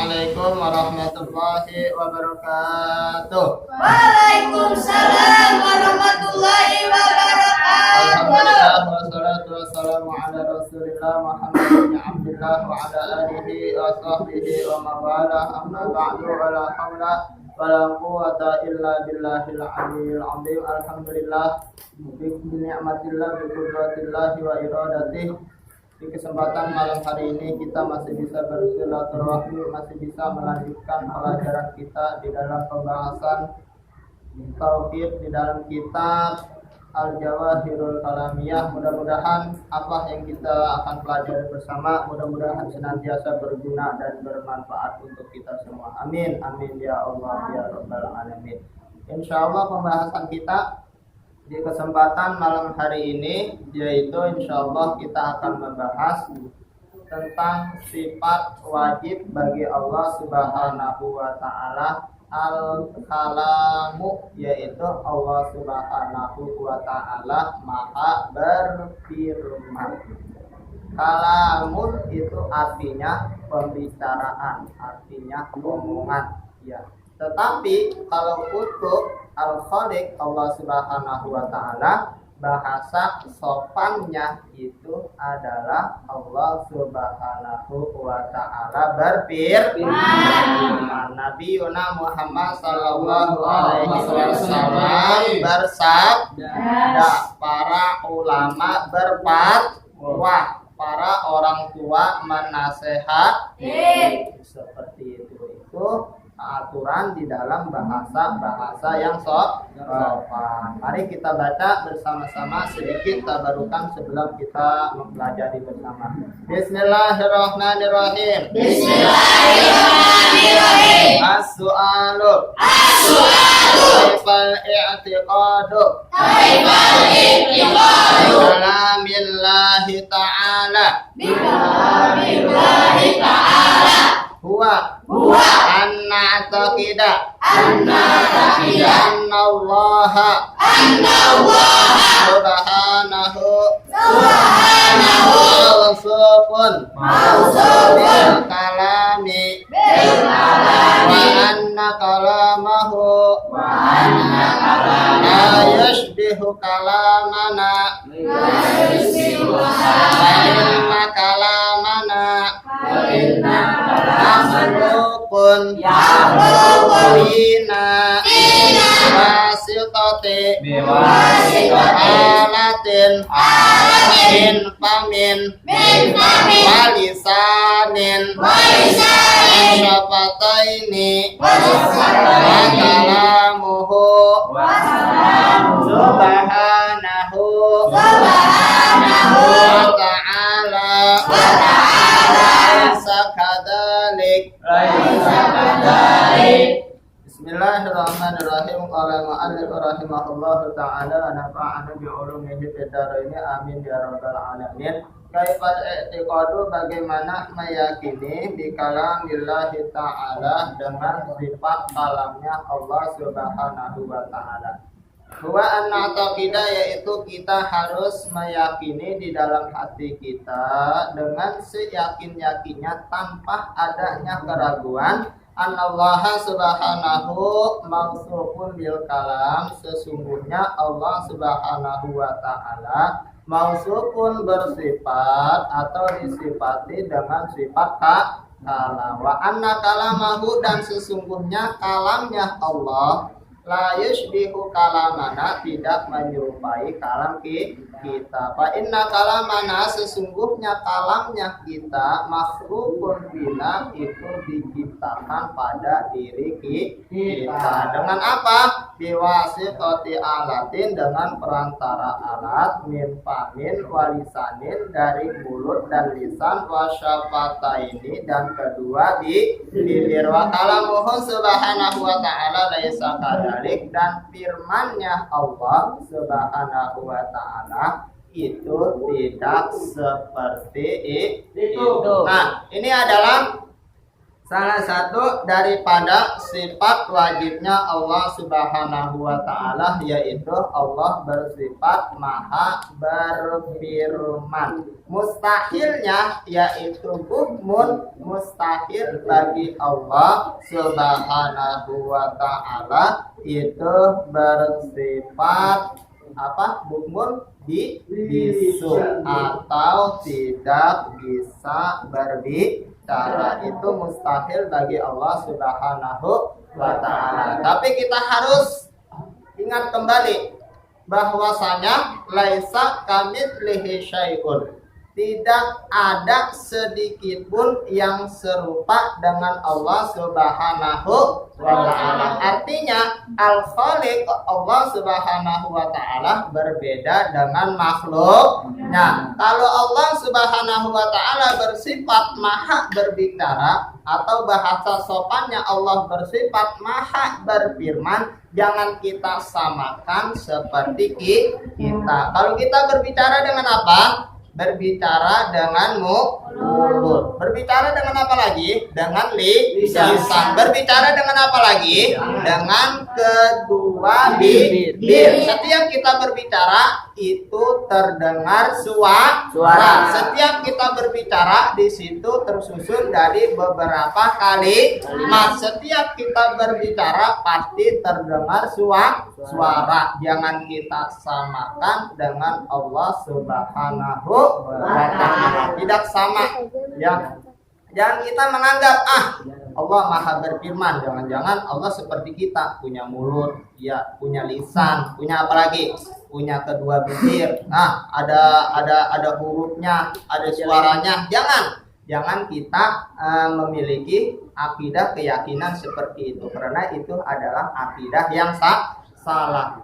Assalamualaikum warahmatullahi wabarakatuh. Waalaikumsalam warahmatullahi wabarakatuh. Alhamdulillah wassalatu wassalamu ala Rasulillah Muhammad bin Abdullah wa ala alihi wa sahbihi wa mawala amma ba'du wa la hawla wa la quwwata illa billahil aliyyil azim. Alhamdulillah bi ni'matillah bi qudratillah wa iradatihi. Di kesempatan malam hari ini kita masih bisa bersilaturahmi, masih bisa melanjutkan pelajaran kita di dalam pembahasan tauhid di dalam kitab Al-Jawahirul Kalamiyah. Mudah-mudahan apa yang kita akan pelajari bersama mudah-mudahan senantiasa berguna dan bermanfaat untuk kita semua. Amin, amin ya Allah ya Rabbal Alamin. Insyaallah pembahasan kita di kesempatan malam hari ini yaitu insyaallah kita akan membahas tentang sifat wajib bagi Allah Subhanahu wa taala al-kalamu, yaitu Allah Subhanahu wa taala Maha berfirman. Kalamun itu artinya pembicaraan, artinya omongan ya. Tetapi kalau untuk Al-Khaliq Allah Subhanahu wa taala, bahasa sopannya itu adalah Allah Subhanahu wa taala berfirman. Nabi Muhammad sallallahu alaihi wasallam bersabda, para ulama berfatwa, para orang tua menasehati. Seperti itu aturan di dalam bahasa yang sopan. Mari kita baca bersama-sama sedikit tabarukan sebelum kita mempelajari bersama. Bismillahirrahmanirrahim. Bismillahirrahmanirrahim. As-su'alu kaifal i'tiqadu kalamillahi ta'ala huwa anna taqida anna Allah subhanahu bil kalami wa anna kalamahu la yashbihu kalamana wa kalamana Yakhluqun bina wasitati alatin min famin walisanin syafataini wa kalamuhu subhanahu wa ta'ala Bismillahirrahmanirrahim. Qala mu'allif rahimahullahu ta'ala nafa'ana bi ulumihi fid dharain amin ya rabbal alamin. Kaifal i'tiqadu, bagaimana meyakini bi kalamillahi ta'ala dengan sifat kalamnya Allah Subhanahu wa taala. Huwa anna taqida, yaitu kita harus meyakini di dalam hati kita dengan seyakin-yakinnya tanpa adanya keraguan, anallaha subhanahu mausufun bil kalam, sesungguhnya Allah Subhanahu wa taala mausufun bersifat atau disifati dengan sifat kalam. Wa anna kalamahu, dan sesungguhnya kalamnya Allah la yushbihu kalamana, tidak menyerupai kalam kita. Fa inna kalamana, sesungguhnya kalamnya kita makhlukun bina, itu diciptakan pada diri kita. Dengan apa? Biwasitati alatin, dengan perantara alat, min famin walisanin, dari mulut dan lisan, wasyafataini, dan kedua di bibir. Wa kalamuhu subhanahu wa ta'ala laisa kadalik, dan firmannya Allah Subhanahu wa ta'ala itu tidak seperti itu. Nah, ini adalah Salah satu daripada sifat wajibnya Allah Subhanahu wa taala yaitu Allah bersifat Maha berfirman. Mustahilnya yaitu hukmun mustahil bagi Allah Subhanahu wa taala itu bersifat apa? Hukmun bisu atau tidak bisa berbicara, itu mustahil bagi Allah Subhanahu wa taala. Tapi kita harus ingat kembali bahwasanya laisa kamitslihi syai'un. Tidak ada sedikit pun yang serupa dengan Allah Subhanahu wa ta'ala. Artinya Al-Khaliq Allah Subhanahu wa ta'ala berbeda dengan makhluknya. Kalau Allah Subhanahu wa ta'ala bersifat maha berbicara atau bahasa sopannya Allah bersifat maha berfirman, jangan kita samakan seperti kita. Kalau kita berbicara dengan apa? Berbicara dengan mulut. Berbicara dengan apa lagi? Dengan lisan. Berbicara dengan apa lagi? Dengan kedua bibir. Setiap kita berbicara itu terdengar suara. Setiap kita berbicara di situ tersusun dari beberapa kalimat. Setiap kita berbicara pasti terdengar suara. Jangan kita samakan dengan Allah Subhanahu wa ta'ala. Tidak sama ya. Jangan kita menganggap Allah maha berfirman, jangan-jangan Allah seperti kita, punya mulut, ya, punya lisan, punya apa lagi? Punya kedua bibir. Ada hurufnya, ada suaranya. Jangan kita memiliki akidah keyakinan seperti itu, karena itu adalah akidah yang salah.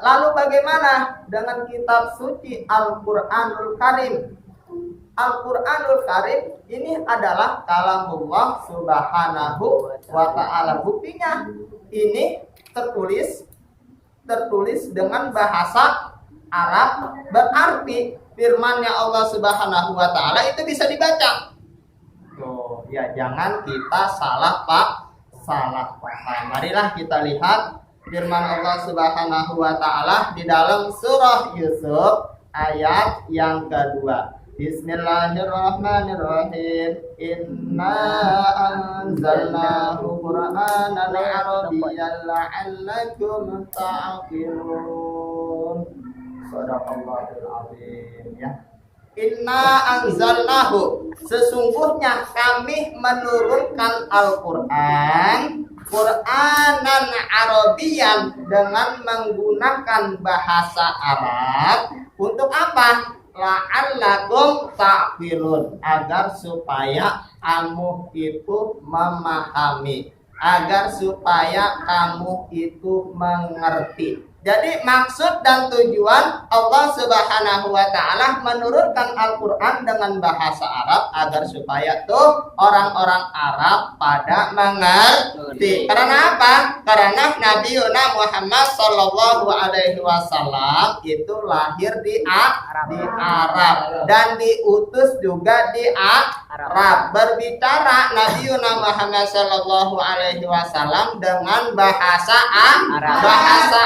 Lalu bagaimana dengan kitab suci Al-Quranul Karim? Al-Quranul Karim ini adalah kalamullah Subhanahu wa ta'ala. Buktinya ini tertulis dengan bahasa Arab, berarti firman-Nya Allah Subhanahu wa ta'ala itu bisa dibaca. Tuh, ya, jangan kita salah paham. Marilah kita lihat firman Allah Subhanahu wa ta'ala di dalam surah Yusuf ayat yang kedua. Bismillahirrahmanirrahim. Inna anzalnahu Qur'anan Arabiyyan la'allakum ta'qilun. Shadaqallahul azim ya. Inna anzalnahu, sesungguhnya kami menurunkan Al-Qur'an Qur'anan Arabiyyan dengan menggunakan bahasa Arab. Untuk apa? La'allakum ta'qilun, agar supaya kamu itu memahami, agar supaya kamu itu mengerti. Jadi maksud dan tujuan Allah Subhanahu wa ta'ala menurunkan Al-Quran dengan bahasa Arab agar supaya tuh orang-orang Arab pada mengerti. Karena apa? Karena Nabi Muhammad sallallahu alaihi wasallam itu lahir di Arab dan diutus juga di Arab. Berbicara Nabi Muhammad sallallahu alaihi wasallam dengan bahasa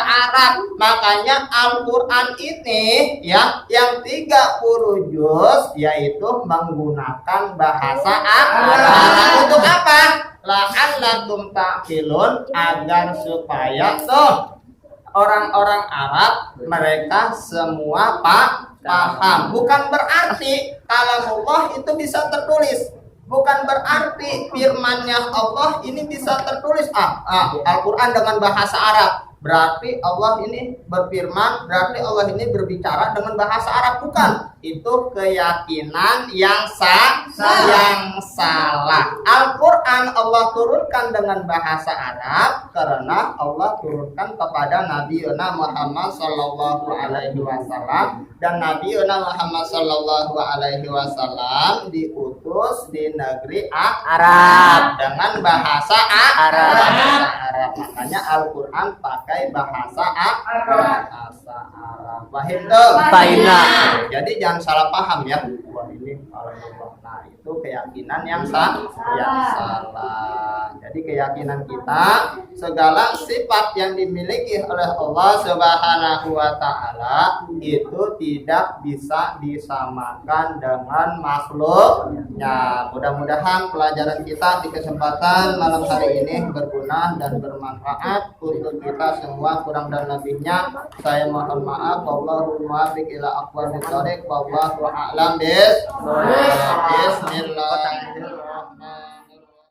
Arab. Makanya Al-Quran ini ya yang 30 juz yaitu menggunakan bahasa Arab. Untuk apa? La'allakum ta'qilun, agar supaya tuh orang-orang Arab mereka semua paham. Bukan berarti kalamullah itu bisa tertulis. Bukan berarti firman-Nya Allah ini bisa tertulis. Al-Quran dengan bahasa Arab. Berarti Allah ini berfirman, berarti Allah ini berbicara dengan bahasa Arab. Bukan. Itu keyakinan yang salah. Al-Quran Allah turunkan dengan bahasa Arab karena Allah turunkan kepada Nabi Muhammad sallallahu alaihi wasallam, dan Nabi Muhammad sallallahu alaihi wasallam diutus di negeri Arab dengan bahasa Arab. Makanya Al-Quran pakai bahasa Arab. Paham tuh? Jadi jangan salah paham ya. Wah, ini kalau nah itu keyakinan yang salah. Jadi keyakinan kita segala sifat yang dimiliki oleh Allah Subhanahu wa taala itu tidak bisa disamakan dengan makhluknya. Mudah-mudahan pelajaran kita di kesempatan malam hari ini berguna dan bermanfaat untuk kita semua. Kurang dan lebihnya saya mohon maaf. Wallahu muwaffiq ila aqwamit thoriq. Wallahu a'lam bis. Bismillah.